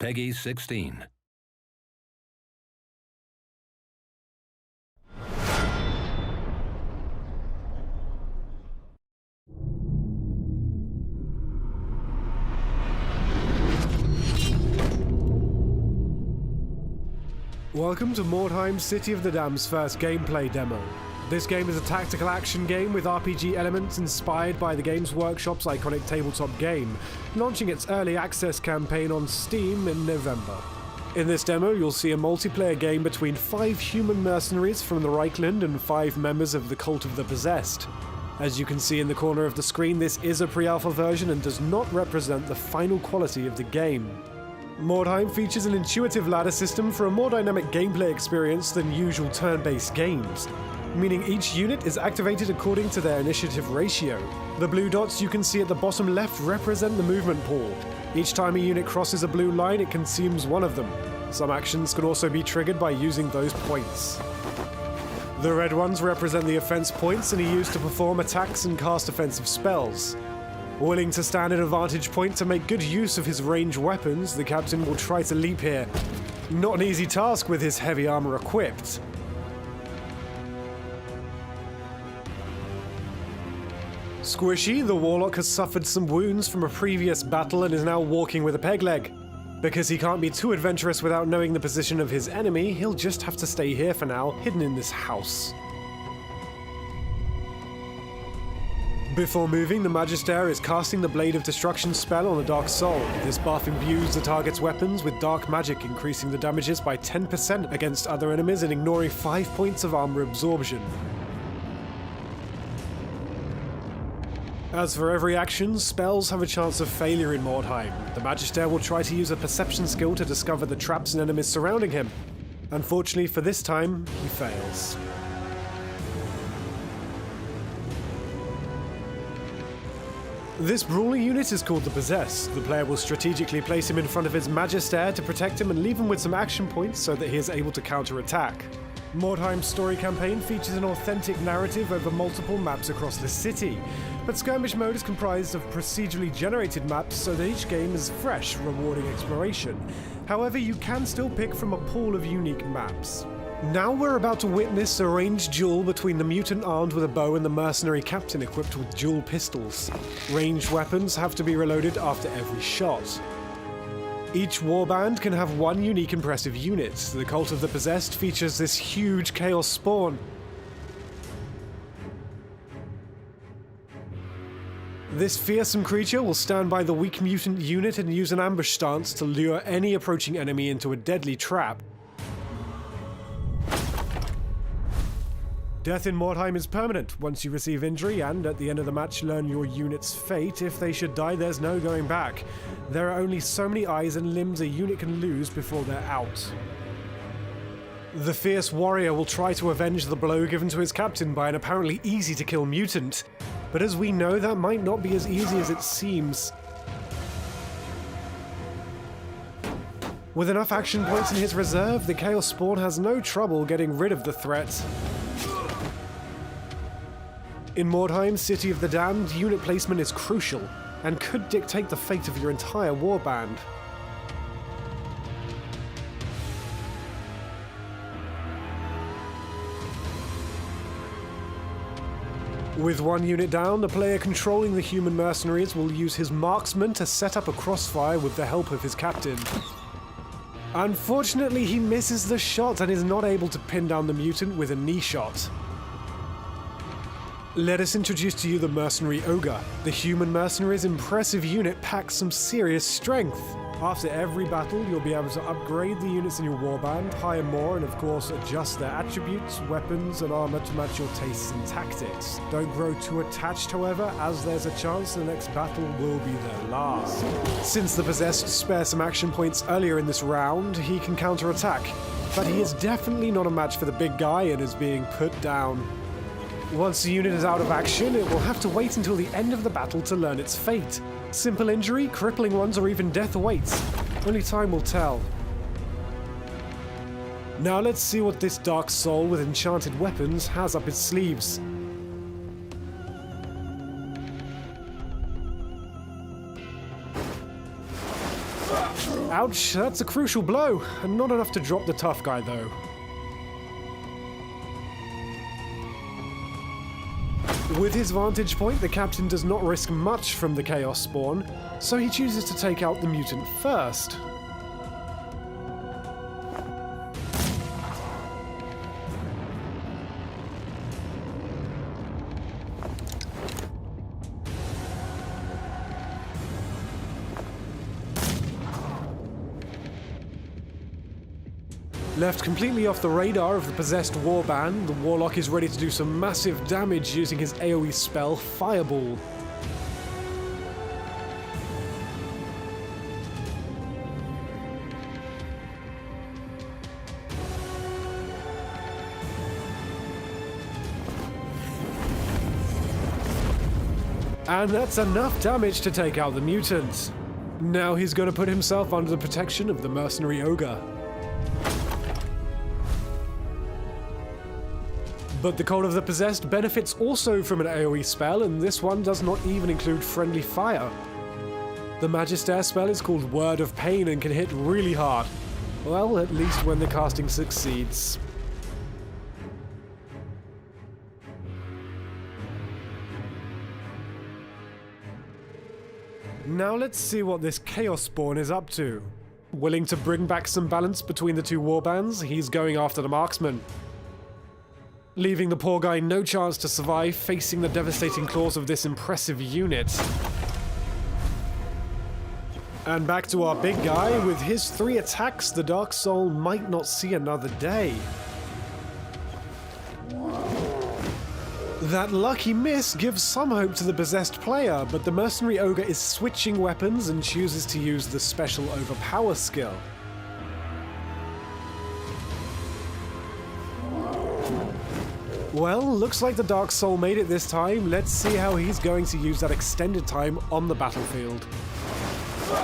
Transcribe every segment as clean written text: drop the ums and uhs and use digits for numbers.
Peggy 16. Welcome to Mordheim, City of the Damned's first gameplay demo. This game is a tactical action game with RPG elements inspired by the Games Workshop's iconic tabletop game, launching its early access campaign on Steam in November. In this demo, you'll see a multiplayer game between 5 human mercenaries from the Reichland and 5 members of the Cult of the Possessed. As you can see in the corner of the screen, this is a pre-alpha version and does not represent the final quality of the game. Mordheim features an intuitive ladder system for a more dynamic gameplay experience than usual turn-based games, meaning each unit is activated according to their initiative ratio. The blue dots you can see at the bottom left represent the movement pool. Each time a unit crosses a blue line, it consumes one of them. Some actions can also be triggered by using those points. The red ones represent the offense points and are used to perform attacks and cast offensive spells. Willing to stand at a vantage point to make good use of his ranged weapons, the captain will try to leap here. Not an easy task with his heavy armor equipped. Squishy, the warlock, has suffered some wounds from a previous battle and is now walking with a peg leg. Because he can't be too adventurous without knowing the position of his enemy, he'll just have to stay here for now, hidden in this house. Before moving, the Magister is casting the Blade of Destruction spell on a Dark Soul. This buff imbues the target's weapons with dark magic, increasing the damages by 10% against other enemies and ignoring 5 points of armor absorption. As for every action, spells have a chance of failure in Mordheim. The Magister will try to use a perception skill to discover the traps and enemies surrounding him. Unfortunately for this time, he fails. This brawling unit is called the Possessed. The player will strategically place him in front of his Magister to protect him and leave him with some action points so that he is able to counter-attack. Mordheim's story campaign features an authentic narrative over multiple maps across the city, but skirmish mode is comprised of procedurally generated maps so that each game is fresh, rewarding exploration. However, you can still pick from a pool of unique maps. Now we're about to witness a ranged duel between the mutant armed with a bow and the mercenary captain equipped with dual pistols. Ranged weapons have to be reloaded after every shot. Each warband can have one unique impressive unit. The Cult of the Possessed features this huge chaos spawn. This fearsome creature will stand by the weak mutant unit and use an ambush stance to lure any approaching enemy into a deadly trap. Death in Mordheim is permanent once you receive injury, and at the end of the match learn your unit's fate. If they should die, there's no going back. There are only so many eyes and limbs a unit can lose before they're out. The fierce warrior will try to avenge the blow given to his captain by an apparently easy-to-kill mutant. But as we know, that might not be as easy as it seems. With enough action points in his reserve, the Chaos Spawn has no trouble getting rid of the threat. In Mordheim, City of the Damned, unit placement is crucial, and could dictate the fate of your entire warband. With one unit down, the player controlling the human mercenaries will use his marksman to set up a crossfire with the help of his captain. Unfortunately, he misses the shot and is not able to pin down the mutant with a knee shot. Let us introduce to you the Mercenary Ogre. The human mercenary's impressive unit packs some serious strength. After every battle, you'll be able to upgrade the units in your warband, hire more, and of course adjust their attributes, weapons, and armor to match your tastes and tactics. Don't grow too attached, however, as there's a chance the next battle will be their last. Since the Possessed spare some action points earlier in this round, he can counter-attack, but he is definitely not a match for the big guy and is being put down. Once the unit is out of action, it will have to wait until the end of the battle to learn its fate. Simple injury, crippling ones, or even death awaits. Only time will tell. Now let's see what this Dark Soul with enchanted weapons has up his sleeves. Ouch, that's a crucial blow, and not enough to drop the tough guy though. With his vantage point, the captain does not risk much from the chaos spawn, so he chooses to take out the mutant first. Left completely off the radar of the possessed warband, the Warlock is ready to do some massive damage using his AoE spell, Fireball. And that's enough damage to take out the mutant. Now he's going to put himself under the protection of the mercenary ogre. But the Cult of the Possessed benefits also from an AoE spell, and this one does not even include friendly fire. The Magister spell is called Word of Pain and can hit really hard. Well, at least when the casting succeeds. Now let's see what this Chaos Spawn is up to. Willing to bring back some balance between the two warbands, he's going after the marksman. Leaving the poor guy no chance to survive, facing the devastating claws of this impressive unit. And back to our big guy, with his 3 attacks, the Dark Soul might not see another day. That lucky miss gives some hope to the possessed player, but the mercenary ogre is switching weapons and chooses to use the special overpower skill. Well, looks like the Dark Soul made it this time. Let's see how he's going to use that extended time on the battlefield.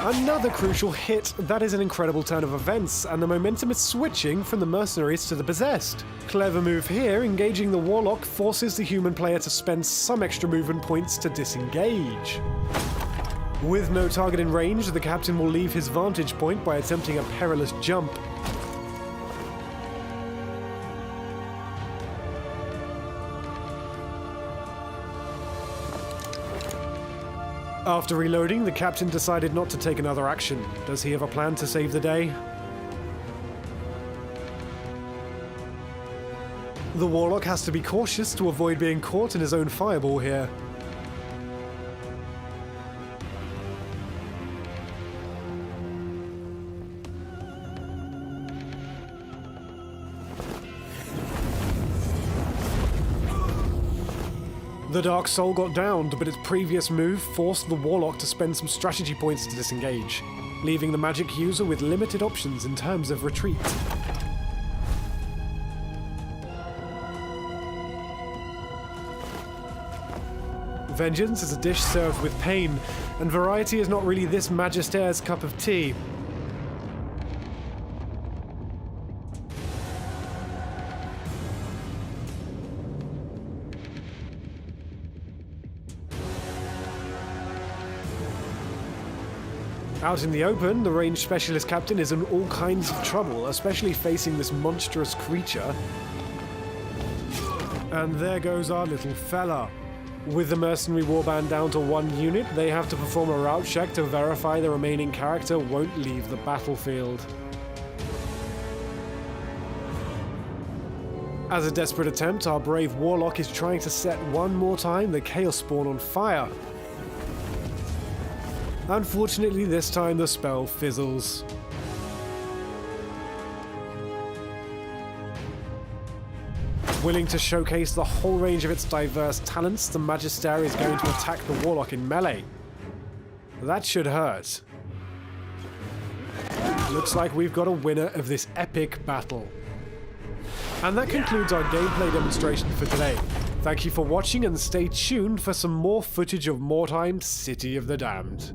Another crucial hit. That is an incredible turn of events, and the momentum is switching from the mercenaries to the possessed. Clever move here, engaging the Warlock forces the human player to spend some extra movement points to disengage. With no target in range, the captain will leave his vantage point by attempting a perilous jump. After reloading, the captain decided not to take another action. Does he have a plan to save the day? The Warlock has to be cautious to avoid being caught in his own fireball here. The Dark Soul got downed, but its previous move forced the Warlock to spend some strategy points to disengage, leaving the magic user with limited options in terms of retreat. Vengeance is a dish served with pain, and variety is not really this Magister's cup of tea. Out in the open, the ranged specialist captain is in all kinds of trouble, especially facing this monstrous creature. And there goes our little fella. With the mercenary warband down to 1 unit, they have to perform a route check to verify the remaining character won't leave the battlefield. As a desperate attempt, our brave Warlock is trying to set one more time the Chaos Spawn on fire. Unfortunately, this time the spell fizzles. Willing to showcase the whole range of its diverse talents, the Magister is going to attack the Warlock in melee. That should hurt. Looks like we've got a winner of this epic battle. And that concludes our gameplay demonstration for today. Thank you for watching, and stay tuned for some more footage of Mordheim, City of the Damned.